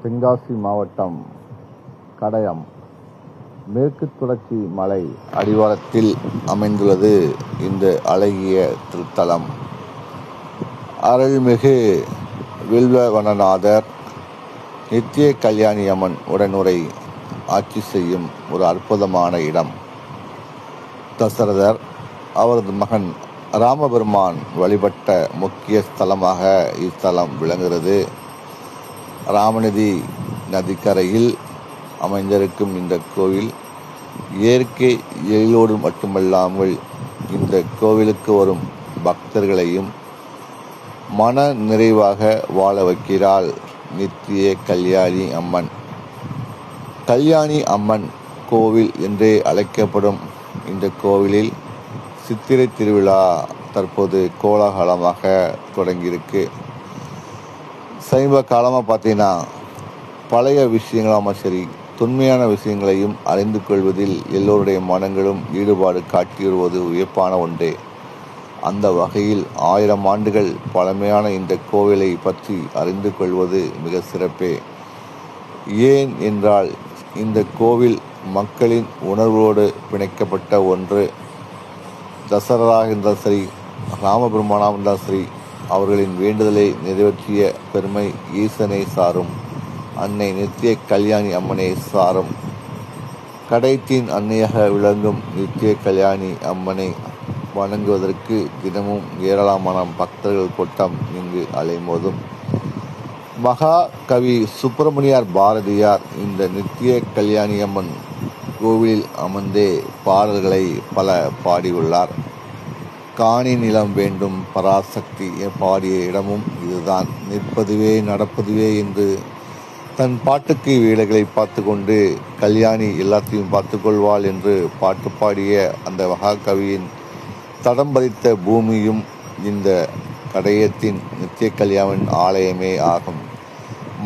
தென்காசி மாவட்டம் கடையம் மேற்கு தொடர்ச்சி மலை அடிவாரத்தில் அமைந்துள்ளது இந்த அழகிய திருத்தலம். அருள்மிகு வில்வவனநாதர் நித்திய கல்யாணி அம்மன் உடனுரை ஆட்சி செய்யும் ஒரு அற்புதமான இடம். தசரதர் அவரது மகன் ராமபெருமான் வழிபட்ட முக்கிய ஸ்தலமாக இஸ்தலம் விளங்குகிறது. ராமநதி நதிக்கரையில் அமைந்திருக்கும் இந்த கோவில் இயற்கை எழிலோடு மட்டுமல்லாமல் இந்த கோவிலுக்கு வரும் பக்தர்களையும் மன நிறைவாக வாழ வைக்கிறாள் நித்திய கல்யாணி அம்மன். கல்யாணி அம்மன் கோவில் என்றே அழைக்கப்படும் இந்த கோவிலில் சித்திரை திருவிழா தற்போது கோலாகலமாக தொடங்கியிருக்கு. சமீப காலமாக பார்த்தீங்கன்னா பழைய விஷயங்களாமல் சரி, தொன்மையான விஷயங்களையும் அறிந்து கொள்வதில் எல்லோருடைய மனங்களும் ஈடுபாடு காட்டி வருவது வியப்பான ஒன்றே. அந்த வகையில் 1000 ஆண்டுகள் பழமையான இந்த கோவிலை பற்றி அறிந்து கொள்வது மிக சிறப்பே. ஏன் என்றால் இந்த கோவில் மக்களின் உணர்வோடு பிணைக்கப்பட்ட ஒன்று. தசரராக இருந்தால் சரி, ராமபெருமானாக இருந்தால் சரி, அவர்களின் வேண்டுதலை நிறைவேற்றிய பெருமை ஈசனை சாரும். அன்னை நித்திய கல்யாணி அம்மனை சாரும். கடையத்தின் அன்னையாக விளங்கும் நித்திய கல்யாணி அம்மனை வணங்குவதற்கு தினமும் ஏராளமான பக்தர்கள் கூட்டம் இங்கு அலைமோதும். மகா கவி சுப்பிரமணியார் பாரதியார் இந்த நித்திய கல்யாணி அம்மன் கோவிலில் அமர்ந்தே பாடல்களை பல பாடியுள்ளார். காணி நிலம் வேண்டும் பராசக்தி பாடிய இடமும் இதுதான். நிற்பதுவே நடப்பதுவே என்று தன் பாட்டுக்கு வேலைகளை பார்த்து கொண்டு கல்யாணி எல்லாத்தையும் பார்த்து கொள்வாள் என்று பாட்டு பாடிய அந்த மகாகவியின் தடம் பதித்த பூமியும் இந்த கடையத்தின் நித்திய கல்யாணின் ஆலயமே ஆகும்.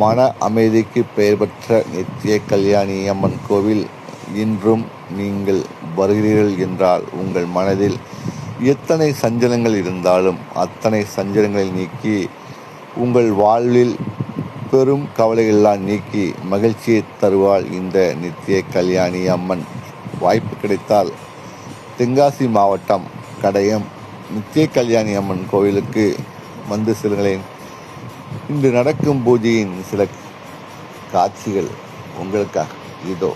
மன அமைதிக்கு பெயர் பெற்ற நித்திய கல்யாணி அம்மன் கோவில் இன்றும் நீங்கள் வருகிறீர்கள் என்றால் உங்கள் மனதில் எத்தனை சஞ்சலங்கள் இருந்தாலும் அத்தனை சஞ்சலங்களை நீக்கி உங்கள் வாழ்வில் பெரும் கவலைகளெல்லாம் நீக்கி மகிழ்ச்சியை தருவாள் இந்த நித்திய கல்யாணி அம்மன். வாய்ப்பு கிடைத்தால் தென்காசி மாவட்டம் கடையம் நித்திய கல்யாணி அம்மன் கோவிலுக்கு வந்து செல்லுங்களேன். இன்று நடக்கும் பூஜையின் சில காட்சிகள் உங்களுக்காக இதோ.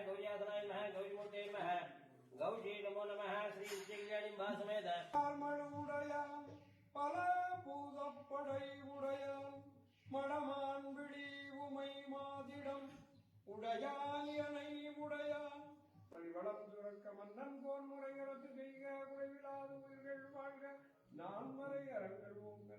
गौर्याधनाय नमः गौरीमूर्ते नमः गौरी नमो नमः श्री विजयाणि भासमेत மழுவுடையான் பல பூதப்படை உடையான் மடமான் விழி உமை மாதிடம் உடையான் எனை உடையான் வளம் சுரக்க மன்னன் போன் முறைகளத்து செய்க குறைவிலாது உயிர்கள் வாழ்க நான் மறை அரங்கள் ஓங்க